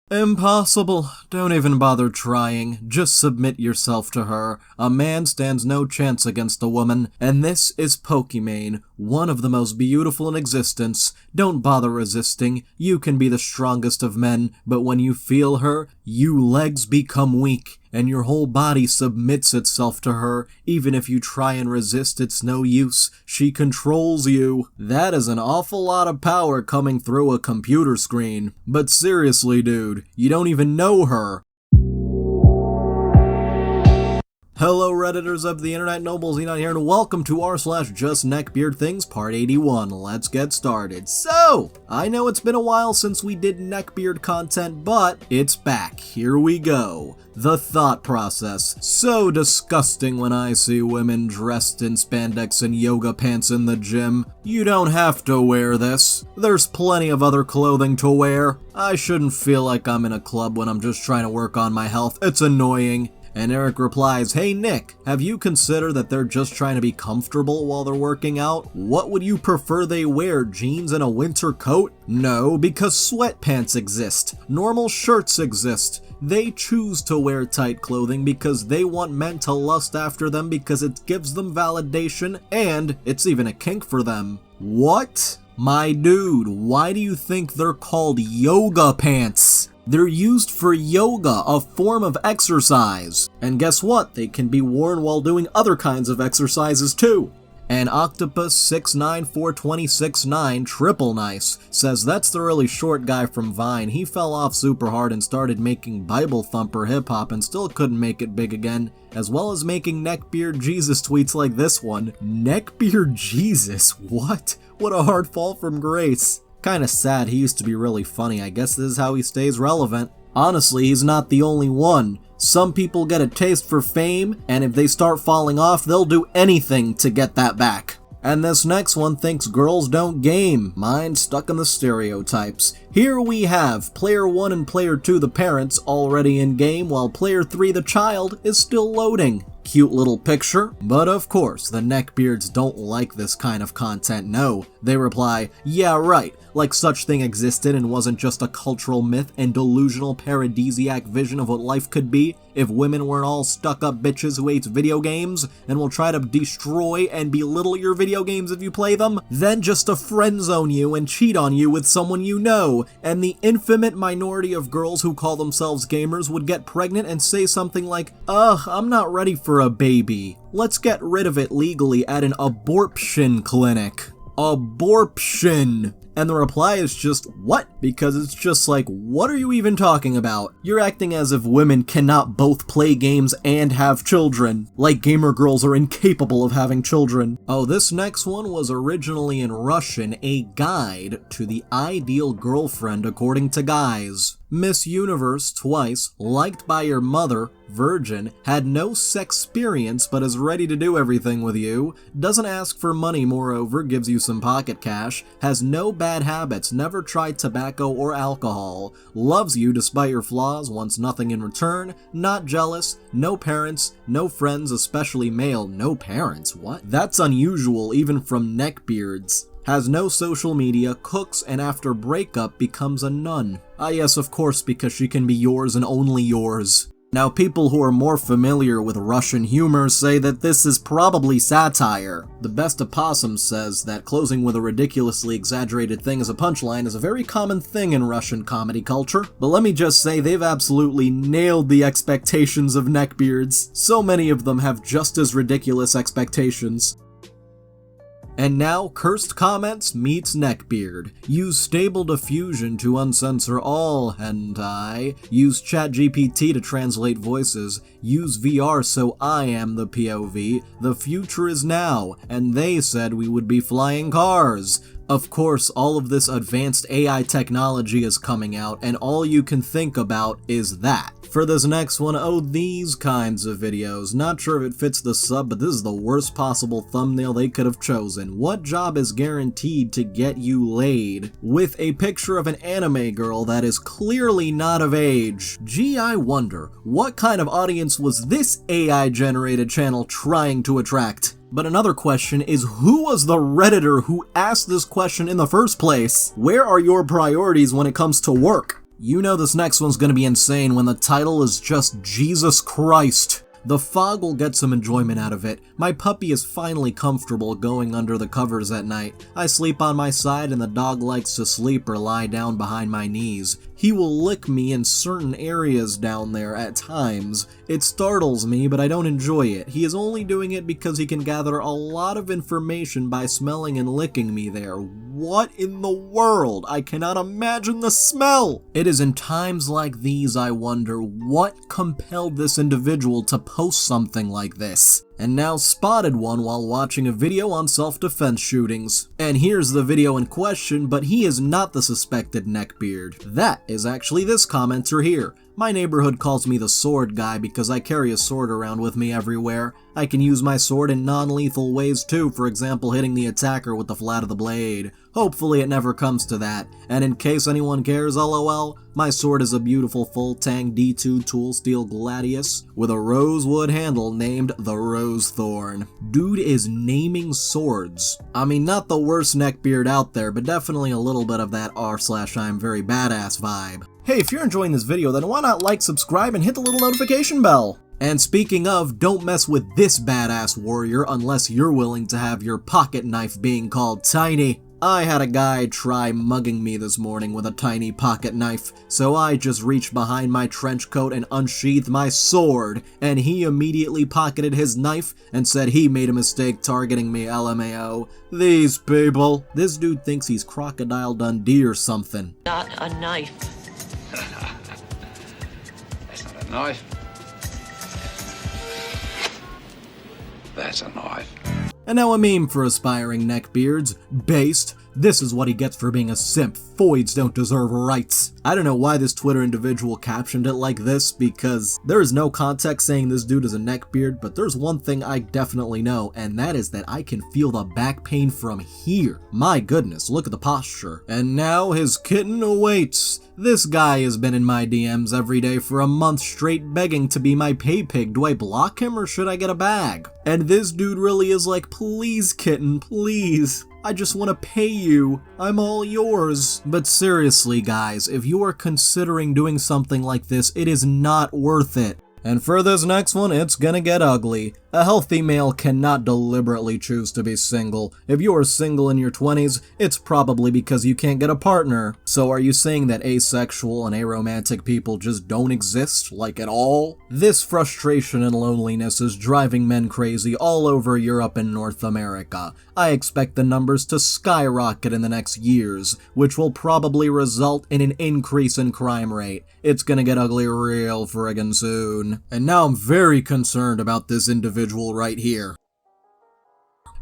Impossible. Don't even bother trying. Just submit yourself to her. A man stands no chance against a woman, and this is Pokimane, one of the most beautiful in existence. Don't bother resisting. You can be the strongest of men, but when you feel her, you legs become weak, and your whole body submits itself to her. Even if you try and resist, it's no use. She controls you. That is an awful lot of power coming through a computer screen. But seriously, dude, you don't even know her. Hello Redditors of the internet, Noble Xenon here, and welcome to r/JustNeckbeardThings Part 81. Let's get started. So, I know it's been a while since we did Neckbeard content, but it's back. Here we go. The thought process. So disgusting when I see women dressed in spandex and yoga pants in the gym. You don't have to wear this. There's plenty of other clothing to wear. I shouldn't feel like I'm in a club when I'm just trying to work on my health. It's annoying. And Eric replies, "Hey Nick, have you considered that they're just trying to be comfortable while they're working out? What would you prefer they wear, jeans and a winter coat? No, because sweatpants exist. Normal shirts exist. They choose to wear tight clothing because they want men to lust after them because it gives them validation and it's even a kink for them." What? My dude, why do you think they're called yoga pants? They're used for yoga, a form of exercise. And guess what? They can be worn while doing other kinds of exercises too. And Octopus694269 Triple Nice says that's the really short guy from Vine. He fell off super hard and started making Bible thumper hip hop and still couldn't make it big again, as well as making Neckbeard Jesus tweets like this one. Neckbeard Jesus? What? What a hard fall from grace. Kinda sad, he used to be really funny. I guess this is how he stays relevant. Honestly, he's not the only one. Some people get a taste for fame, and if they start falling off, they'll do anything to get that back. And this next one thinks girls don't game. Mind stuck in the stereotypes. Here we have Player 1 and Player 2, the parents, already in game, while Player 3, the child, is still loading. Cute little picture, but of course, the Neckbeards don't like this kind of content, no. They reply, "Yeah, right, like such thing existed and wasn't just a cultural myth and delusional paradisiac vision of what life could be if women weren't all stuck-up bitches who hates video games and will try to destroy and belittle your video games if you play them, then just to friend zone you and cheat on you with someone you know, and the infinite minority of girls who call themselves gamers would get pregnant and say something like, ugh, I'm not ready for a baby. Let's get rid of it legally at an abortion clinic." Abortion. And the reply is just, what? Because it's just like, what are you even talking about? You're acting as if women cannot both play games and have children. Like gamer girls are incapable of having children. Oh, this next one was originally in Russian, a guide to the ideal girlfriend according to guys. Miss Universe twice, liked by your mother, virgin, had no sex-perience but is ready to do everything with you, doesn't ask for money moreover, gives you some pocket cash, has no bad habits, never tried tobacco or alcohol, loves you despite your flaws, wants nothing in return, not jealous, no parents, no friends, especially male, no parents, what? That's unusual even from Neckbeards. Has no social media, cooks, and after breakup becomes a nun. Ah yes, of course, because she can be yours and only yours. Now, people who are more familiar with Russian humor say that this is probably satire. The Best Opossum says that closing with a ridiculously exaggerated thing as a punchline is a very common thing in Russian comedy culture. But let me just say, they've absolutely nailed the expectations of Neckbeards. So many of them have just as ridiculous expectations. And now, Cursed Comments meets Neckbeard. Use Stable Diffusion to uncensor all hentai. Use ChatGPT to translate voices. Use VR so I am the POV. The future is now, and they said we would be flying cars. Of course, all of this advanced AI technology is coming out, and all you can think about is that. For this next one, oh, these kinds of videos. Not sure if it fits the sub, but this is the worst possible thumbnail they could have chosen. What job is guaranteed to get you laid? With a picture of an anime girl that is clearly not of age. Gee, I wonder, what kind of audience was this AI-generated channel trying to attract? But another question is, who was the Redditor who asked this question in the first place? Where are your priorities when it comes to work? You know this next one's gonna be insane when the title is just Jesus Christ. The fog will get some enjoyment out of it. My puppy is finally comfortable going under the covers at night. I sleep on my side and the dog likes to sleep or lie down behind my knees. He will lick me in certain areas down there at times. It startles me, but I don't enjoy it. He is only doing it because he can gather a lot of information by smelling and licking me there. What in the world? I cannot imagine the smell! It is in times like these I wonder what compelled this individual to post something like this. And now spotted one while watching a video on self-defense shootings. And here's the video in question, but he is not the suspected Neckbeard. That is actually this commenter here. My neighborhood calls me the sword guy because I carry a sword around with me everywhere. I can use my sword in non-lethal ways too, for example hitting the attacker with the flat of the blade. Hopefully it never comes to that. And in case anyone cares, lol, my sword is a beautiful full-tang D2 tool steel gladius with a rosewood handle named the Rose Thorn. Dude is naming swords. I mean, not the worst neckbeard out there, but definitely a little bit of that r/I'm very badass vibe. Hey, if you're enjoying this video, then why not like, subscribe, and hit the little notification bell? And speaking of, don't mess with this badass warrior unless you're willing to have your pocket knife being called tiny. I had a guy try mugging me this morning with a tiny pocket knife, so I just reached behind my trench coat and unsheathed my sword, and he immediately pocketed his knife and said he made a mistake targeting me, LMAO. These people. This dude thinks he's Crocodile Dundee or something. Not a knife. That's not a knife. That's a knife. And now a meme for aspiring neckbeards. Based. This is what he gets for being a simp. Foids don't deserve rights. I don't know why this Twitter individual captioned it like this, because there is no context saying this dude is a neckbeard, but there's one thing I definitely know, and that is that I can feel the back pain from here. My goodness, look at the posture. And now his kitten awaits. This guy has been in my DMs every day for a month straight begging to be my pay pig. Do I block him or should I get a bag? And this dude really is like, please kitten, please. I just want to pay you. I'm all yours. But seriously guys, if you are considering doing something like this, it is not worth it. And for this next one, it's gonna get ugly. A healthy male cannot deliberately choose to be single. If you are single in your 20s, it's probably because you can't get a partner. So are you saying that asexual and aromantic people just don't exist, like at all? This frustration and loneliness is driving men crazy all over Europe and North America. I expect the numbers to skyrocket in the next years, which will probably result in an increase in crime rate. It's gonna get ugly real friggin' soon. And now I'm very concerned about this individual right here.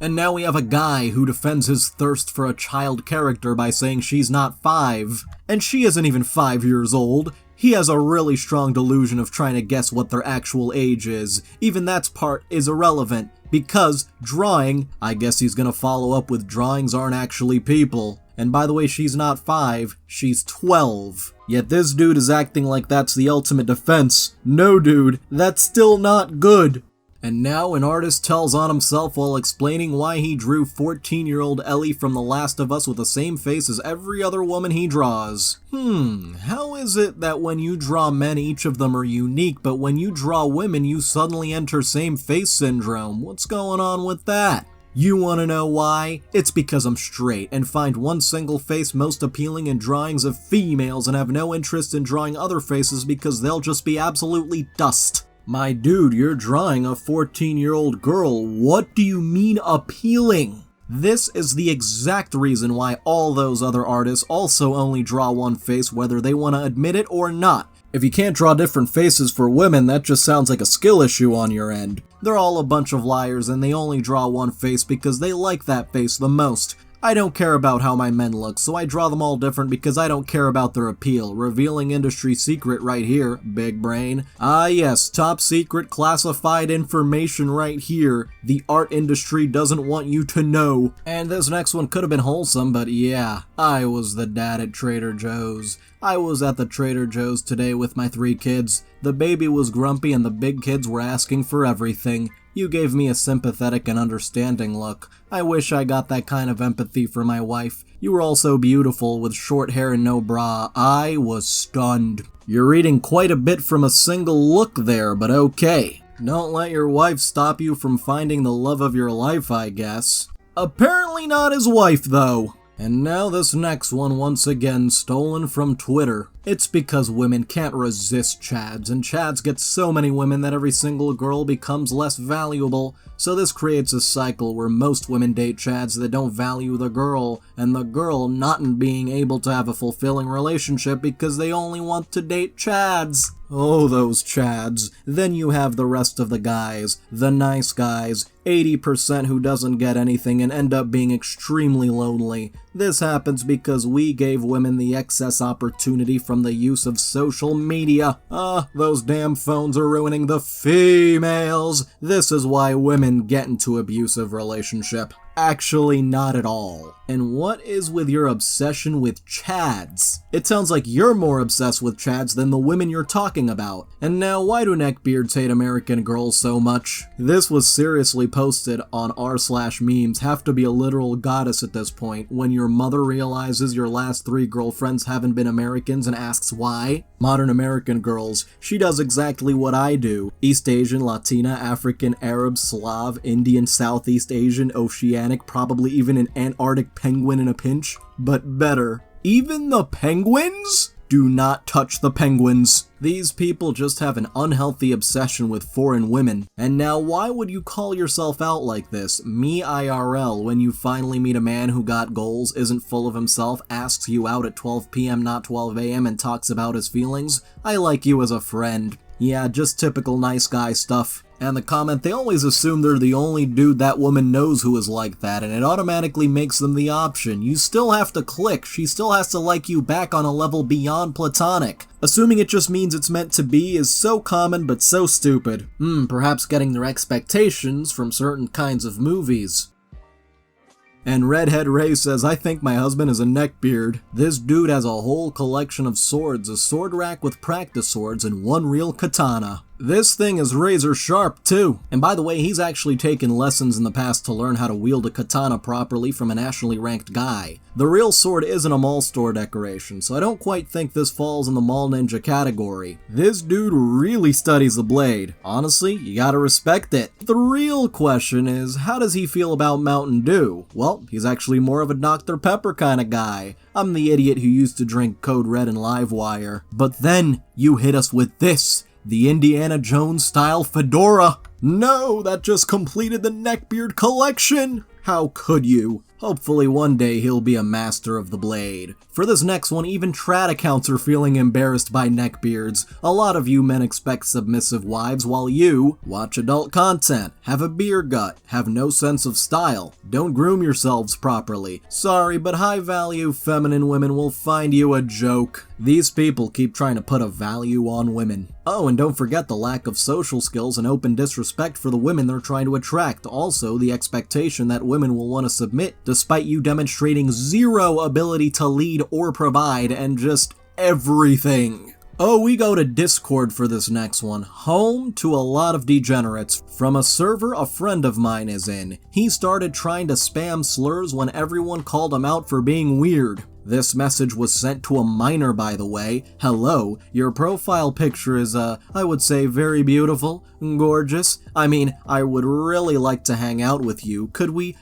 And now we have a guy who defends his thirst for a child character by saying she's not 5. And she isn't even 5 years old. He has a really strong delusion of trying to guess what their actual age is. Even that part is irrelevant, because drawing, I guess he's gonna follow up with drawings aren't actually people. And by the way, she's not 5, she's 12. Yet this dude is acting like that's the ultimate defense. No dude, that's still not good. And now an artist tells on himself while explaining why he drew 14-year-old Ellie from The Last of Us with the same face as every other woman he draws. How is it that when you draw men each of them are unique, but when you draw women you suddenly enter same face syndrome? What's going on with that? You wanna know why? It's because I'm straight and find one single face most appealing in drawings of females and have no interest in drawing other faces because they'll just be absolutely dust. My dude, you're drawing a 14-year-old girl. What do you mean appealing? This is the exact reason why all those other artists also only draw one face whether they want to admit it or not. If you can't draw different faces for women, that just sounds like a skill issue on your end. They're all a bunch of liars and they only draw one face because they like that face the most. I don't care about how my men look, so I draw them all different because I don't care about their appeal. Revealing industry secret right here, big brain. Ah yes, top secret classified information right here. The art industry doesn't want you to know. And this next one could have been wholesome, but yeah, I was the dad at Trader Joe's. I was at the Trader Joe's today with my 3 kids. The baby was grumpy and the big kids were asking for everything. You gave me a sympathetic and understanding look. I wish I got that kind of empathy for my wife. You were also beautiful, with short hair and no bra. I was stunned. You're reading quite a bit from a single look there, but okay. Don't let your wife stop you from finding the love of your life, I guess. Apparently not his wife, though. And now this next one, once again stolen from Twitter. It's because women can't resist chads, and chads get so many women that every single girl becomes less valuable. So this creates a cycle where most women date chads that don't value the girl, and the girl not being able to have a fulfilling relationship because they only want to date chads. Oh, those chads. Then you have the rest of the guys, the nice guys, 80% who doesn't get anything and end up being extremely lonely. This happens because we gave women the excess opportunity from the use of social media. Those damn phones are ruining the females. This is why women get into abusive relationship. Actually, not at all. And what is with your obsession with chads? It sounds like you're more obsessed with chads than the women you're talking about. And now, why do neckbeards hate American girls so much? This was seriously posted on r/memes. Have to be a literal goddess at this point when your mother realizes your last 3 girlfriends haven't been Americans and asks why. Modern American girls, she does exactly what I do. East Asian, Latina, African, Arab, Slav, Indian, Southeast Asian, Oceanic, probably even an Antarctic penguin in a pinch, but better. Even the penguins? Do not touch the penguins. These people just have an unhealthy obsession with foreign women. And now, why would you call yourself out like this? Me IRL, when you finally meet a man who got goals, isn't full of himself, asks you out at 12 p.m. not 12 a.m. and talks about his feelings? I like you as a friend. Yeah, just typical nice guy stuff. And the comment, they always assume they're the only dude that woman knows who is like that, and it automatically makes them the option. You still have to click, she still has to like you back on a level beyond platonic. Assuming it just means it's meant to be is so common but so stupid. Perhaps getting their expectations from certain kinds of movies. And Redhead Ray says, I think my husband is a neckbeard. This dude has a whole collection of swords, a sword rack with practice swords, and 1 real katana. This thing is razor sharp too. And by the way, he's actually taken lessons in the past to learn how to wield a katana properly from a nationally ranked guy. The real sword isn't a mall store decoration, so I don't quite think this falls in the mall ninja category. This dude really studies the blade. Honestly, you gotta respect it. The real question is, how does he feel about Mountain Dew? Well, he's actually more of a Dr. Pepper kind of guy. I'm the idiot who used to drink Code Red and Livewire. But then, you hit us with this. The Indiana Jones style fedora. No, that just completed the Neckbeard collection. How could you? Hopefully one day he'll be a master of the blade. For this next one, even trad accounts are feeling embarrassed by neckbeards. A lot of you men expect submissive wives while you watch adult content, have a beer gut, have no sense of style, don't groom yourselves properly. Sorry, but high-value feminine women will find you a joke. These people keep trying to put a value on women. Oh, and don't forget the lack of social skills and open disrespect for the women they're trying to attract. Also, the expectation that women will want to submit despite you demonstrating zero ability to lead or provide and just everything. Oh, we go to Discord for this next one. Home to a lot of degenerates. From a server a friend of mine is in. He started trying to spam slurs when everyone called him out for being weird. This message was sent to a minor, by the way. Hello, your profile picture is, I would say very beautiful, gorgeous. I mean, I would really like to hang out with you. Could we,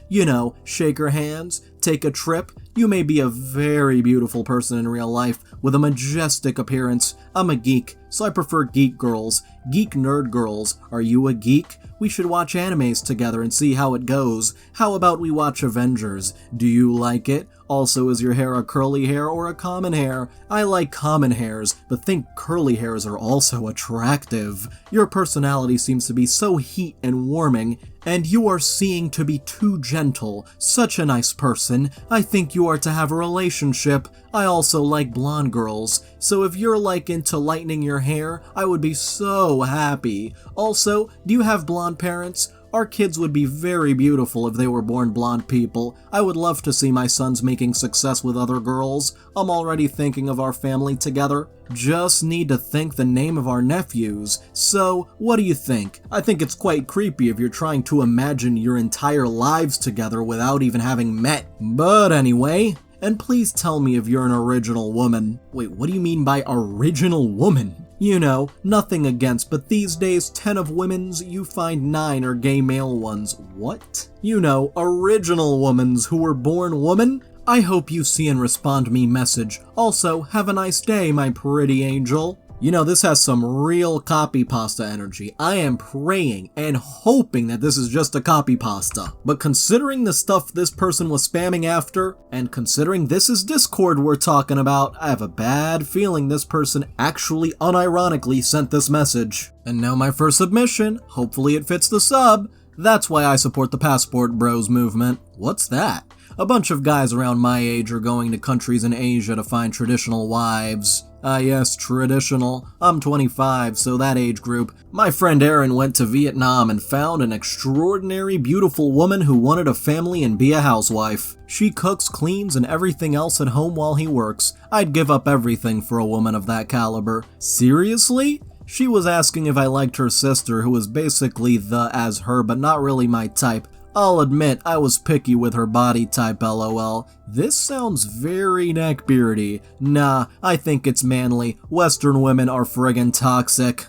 shake our hands, take a trip? You may be a very beautiful person in real life with a majestic appearance. I'm a geek, so I prefer geek girls. Geek nerd girls. Are you a geek? We should watch animes together and see how it goes. How about we watch Avengers? Do you like it? Also, is your hair a curly hair or a common hair? I like common hairs, but think curly hairs are also attractive. Your personality seems to be so heat and warming, and you are seeming to be too gentle. Such a nice person. I think you are to have a relationship. I also like blonde girls, so if you're into lightening your hair, I would be so happy. Also, do you have blonde parents? Our kids would be very beautiful if they were born blonde people. I would love to see my sons making success with other girls. I'm already thinking of our family together. Just need to think the name of our nephews. So, what do you think? I think it's quite creepy if you're trying to imagine your entire lives together without even having met. But anyway, and please tell me if you're an original woman. Wait, what do you mean by original woman? You know, nothing against, but these days 10 of women's, you find 9 are gay male ones. What? You know, original womans who were born woman? I hope you see and respond me message. Also, have a nice day, my pretty angel. You know, this has some real copy pasta energy. I am praying and hoping that this is just a copy pasta. But considering the stuff this person was spamming after, and considering this is Discord we're talking about, I have a bad feeling this person actually unironically sent this message. And now my first submission. Hopefully it fits the sub. That's why I support the Passport Bros movement. What's that? A bunch of guys around my age are going to countries in Asia to find traditional wives. Ah yes, traditional. I'm 25, so that age group. My friend Aaron went to Vietnam and found an extraordinary beautiful woman who wanted a family and be a housewife. She cooks, cleans, and everything else at home while he works. I'd give up everything for a woman of that caliber. Seriously? She was asking if I liked her sister, who was basically the as her but not really my type. I'll admit, I was picky with her body type, lol. This sounds very neckbeardy. Nah, I think it's manly. Western women are friggin' toxic.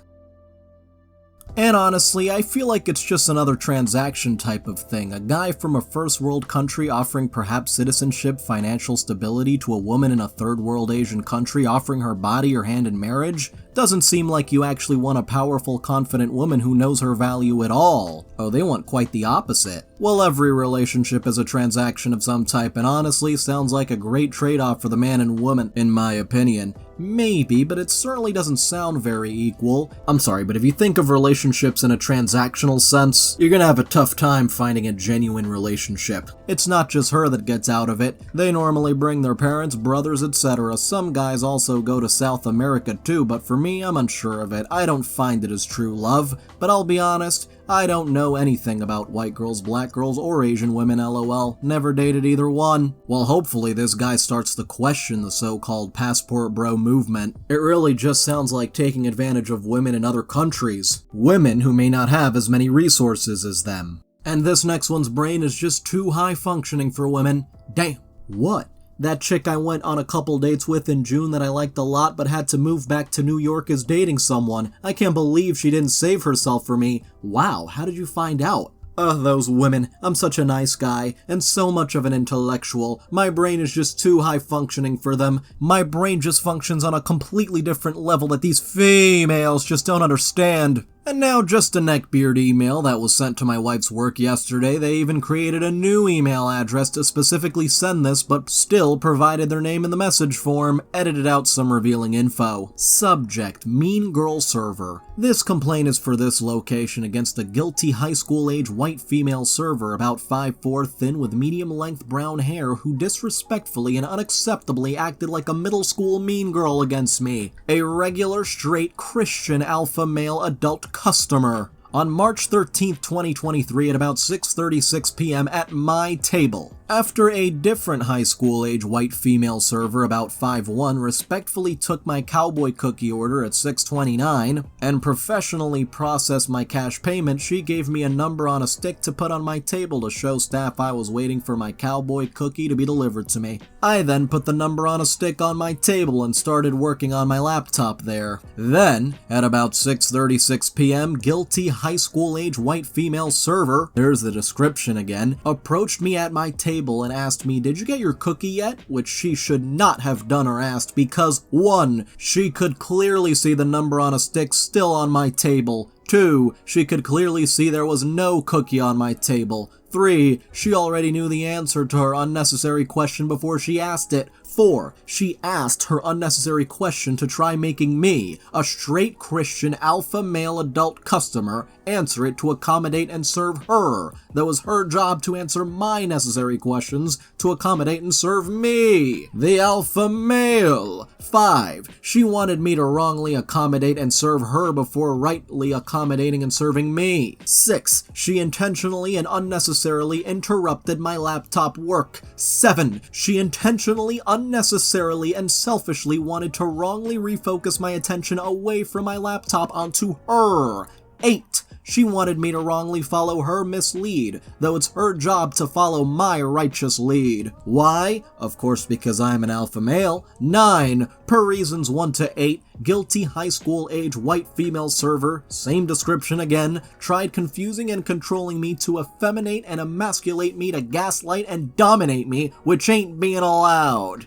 And honestly, I feel like it's just another transaction type of thing. A guy from a first world country offering perhaps citizenship, financial stability to a woman in a third world Asian country offering her body or hand in marriage? Doesn't seem like you actually want a powerful, confident woman who knows her value at all. Oh, they want quite the opposite. Well, every relationship is a transaction of some type, and honestly sounds like a great trade-off for the man and woman, in my opinion. Maybe, but it certainly doesn't sound very equal. I'm sorry, but if you think of relationships in a transactional sense, you're gonna have a tough time finding a genuine relationship. It's not just her that gets out of it. They normally bring their parents, brothers, etc. Some guys also go to South America too, but for me, I'm unsure of it. I don't find it as true love, but I'll be honest, I don't know anything about white girls, black girls, or Asian women, lol. Never dated either one. Well, hopefully this guy starts to question the so-called passport bro movement. It really just sounds like taking advantage of women in other countries. Women who may not have as many resources as them. And this next one's brain is just too high functioning for women. Damn. What? That chick I went on a couple dates with in June that I liked a lot but had to move back to New York is dating someone. I can't believe she didn't save herself for me. Wow, how did you find out? Ugh, those women. I'm such a nice guy, and so much of an intellectual. My brain is just too high functioning for them. My brain just functions on a completely different level that these females just don't understand. And now just a Neckbeard email that was sent to my wife's work yesterday. They even created a new email address to specifically send this, but still provided their name in the message form, edited out some revealing info. Subject, Mean Girl Server. This complaint is for this location against a guilty high school age white female server about 5'4", thin with medium length brown hair who disrespectfully and unacceptably acted like a middle school mean girl against me. A regular, straight, Christian alpha male adult customer. On March 13th, 2023 at about 6:36 p.m. at my table, after a different high school age white female server about 5'1" respectfully took my cowboy cookie order at 6:29 and professionally processed my cash payment, she gave me a number on a stick to put on my table to show staff I was waiting for my cowboy cookie to be delivered to me. I then put the number on a stick on my table and started working on my laptop there. Then, at about 6:36 p.m., guilty high school age white female server, there's the description again, approached me at my table and asked me, "Did you get your cookie yet?" Which she should not have done or asked because 1. She could clearly see the number on a stick still on my table. 2. She could clearly see there was no cookie on my table. 3. She already knew the answer to her unnecessary question before she asked it. 4. She asked her unnecessary question to try making me, a straight Christian alpha male adult customer, answer it to accommodate and serve her. That was her job to answer my necessary questions to accommodate and serve me, the alpha male. 5. She wanted me to wrongly accommodate and serve her before rightly accommodating and serving me. 6. She intentionally and unnecessarily interrupted my laptop work. 7. She intentionally, unnecessarily, and selfishly wanted to wrongly refocus my attention away from my laptop onto her. 8. She wanted me to wrongly follow her mislead, though it's her job to follow my righteous lead. Why? Of course because I'm an alpha male. 9. Per reasons 1 to 8, guilty high school age white female server, same description again, tried confusing and controlling me to effeminate and emasculate me to gaslight and dominate me, which ain't being allowed.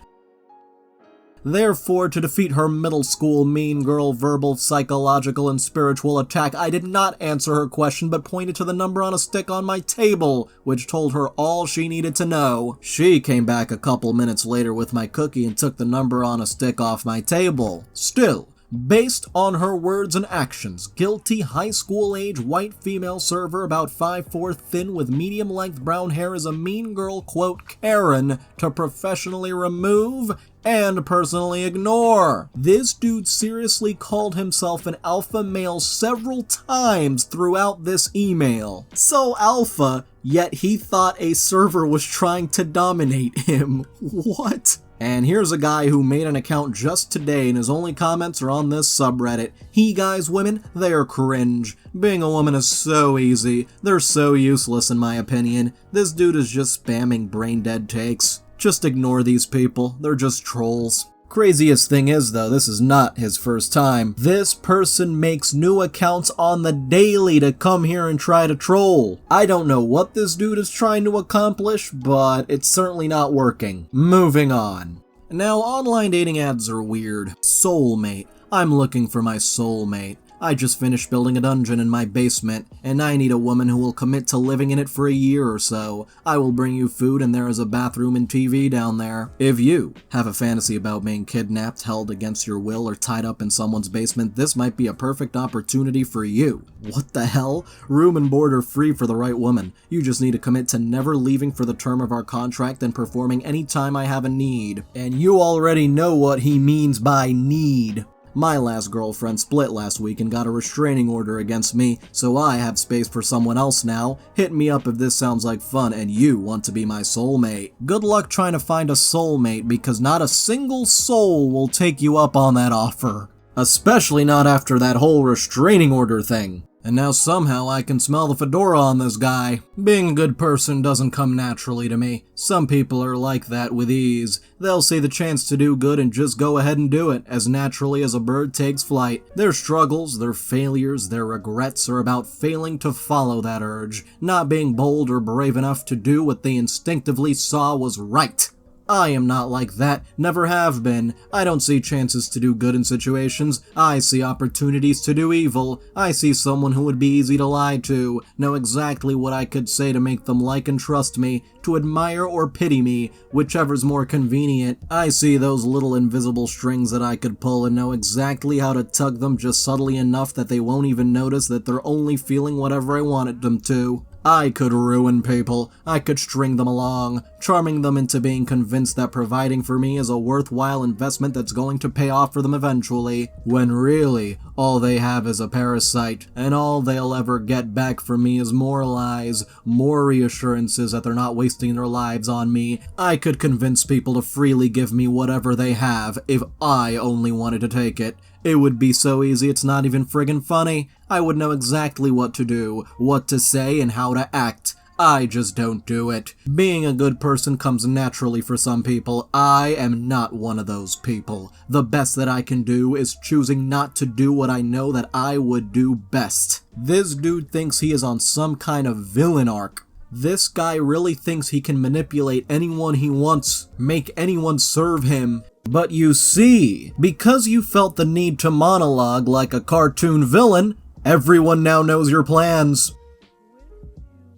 Therefore, to defeat her middle school mean girl verbal, psychological, and spiritual attack, I did not answer her question but pointed to the number on a stick on my table, which told her all she needed to know. She came back a couple minutes later with my cookie and took the number on a stick off my table. Still, based on her words and actions, guilty high school age white female server about 5'4" thin with medium length brown hair is a mean girl quote Karen to professionally remove and personally ignore. This dude seriously called himself an alpha male several times throughout this email. So alpha, yet he thought a server was trying to dominate him. What? And here's a guy who made an account just today and his only comments are on this subreddit. He guys, women, they're cringe. Being a woman is so easy. They're so useless in my opinion. This dude is just spamming brain dead takes. Just ignore these people. They're just trolls. Craziest thing is though, this is not his first time. This person makes new accounts on the daily to come here and try to troll. I don't know what this dude is trying to accomplish, but it's certainly not working. Moving on. Now, online dating ads are weird. Soulmate. I'm looking for my soulmate. I just finished building a dungeon in my basement, and I need a woman who will commit to living in it for a year or so. I will bring you food and there is a bathroom and TV down there. If you have a fantasy about being kidnapped, held against your will, or tied up in someone's basement, this might be a perfect opportunity for you. What the hell? Room and board are free for the right woman. You just need to commit to never leaving for the term of our contract and performing anytime I have a need. And you already know what he means by need. My last girlfriend split last week and got a restraining order against me, so I have space for someone else now. Hit me up if this sounds like fun and you want to be my soulmate. Good luck trying to find a soulmate because not a single soul will take you up on that offer. Especially not after that whole restraining order thing. And now somehow I can smell the fedora on this guy. Being a good person doesn't come naturally to me. Some people are like that with ease. They'll see the chance to do good and just go ahead and do it, as naturally as a bird takes flight. Their struggles, their failures, their regrets are about failing to follow that urge, not being bold or brave enough to do what they instinctively saw was right. I am not like that, never have been. I don't see chances to do good in situations. I see opportunities to do evil. I see someone who would be easy to lie to, know exactly what I could say to make them like and trust me, to admire or pity me, whichever's more convenient. I see those little invisible strings that I could pull and know exactly how to tug them just subtly enough that they won't even notice that they're only feeling whatever I wanted them to. I could ruin people. I could string them along, charming them into being convinced that providing for me is a worthwhile investment that's going to pay off for them eventually, when really, all they have is a parasite, and all they'll ever get back from me is more lies, more reassurances that they're not wasting their lives on me. I could convince people to freely give me whatever they have if I only wanted to take it. It would be so easy it's not even friggin' funny. I would know exactly what to do, what to say, and how to act. I just don't do it. Being a good person comes naturally for some people. I am not one of those people. The best that I can do is choosing not to do what I know that I would do best. This dude thinks he is on some kind of villain arc. This guy really thinks he can manipulate anyone he wants, make anyone serve him. But you see, because you felt the need to monologue like a cartoon villain, everyone now knows your plans.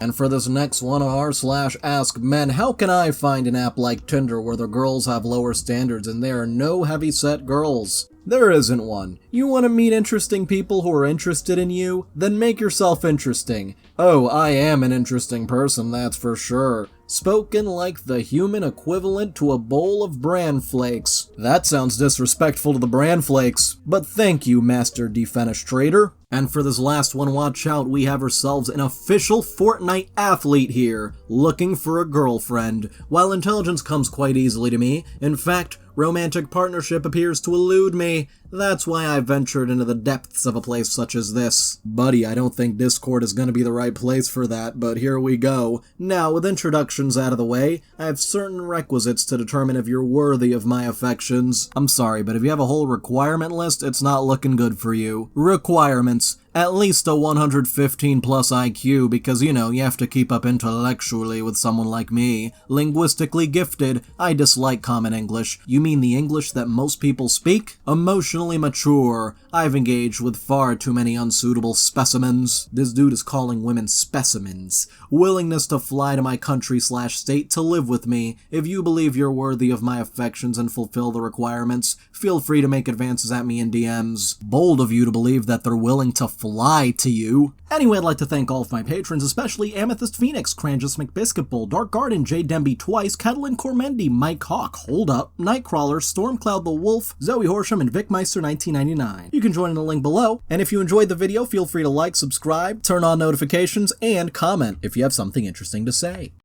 And for this next one on r/Ask Men, how can I find an app like Tinder where the girls have lower standards and there are no heavy-set girls? There isn't one. You want to meet interesting people who are interested in you? Then make yourself interesting. Oh, I am an interesting person, that's for sure. Spoken like the human equivalent to a bowl of bran flakes. That sounds disrespectful to the bran flakes, but thank you, Master Defenestrator. And for this last one, watch out, we have ourselves an official Fortnite athlete here, looking for a girlfriend. While intelligence comes quite easily to me, in fact, romantic partnership appears to elude me. That's why I ventured into the depths of a place such as this. Buddy, I don't think Discord is gonna be the right place for that, but here we go. Now, with introductions out of the way, I have certain requisites to determine if you're worthy of my affections. I'm sorry, but if you have a whole requirement list, it's not looking good for you. Requirements. At least a 115 plus IQ, because you know, you have to keep up intellectually with someone like me. Linguistically gifted, I dislike common English. You mean the English that most people speak? Emotionally mature, I've engaged with far too many unsuitable specimens. This dude is calling women specimens. Willingness to fly to my country/state to live with me. If you believe you're worthy of my affections and fulfill the requirements, feel free to make advances at me in DMs. Bold of you to believe that they're willing to fly to you. Anyway, I'd like to thank all of my patrons, especially Amethyst Phoenix, Crangus McBiscuitbull, Dark Garden, J. Demby Twice, Catalin Cormendi, Mike Hawk, Hold Up, Nightcrawler, Stormcloud the Wolf, Zoe Horsham, and VicMeister1999. You can join in the link below, and if you enjoyed the video, feel free to like, subscribe, turn on notifications, and comment if you have something interesting to say.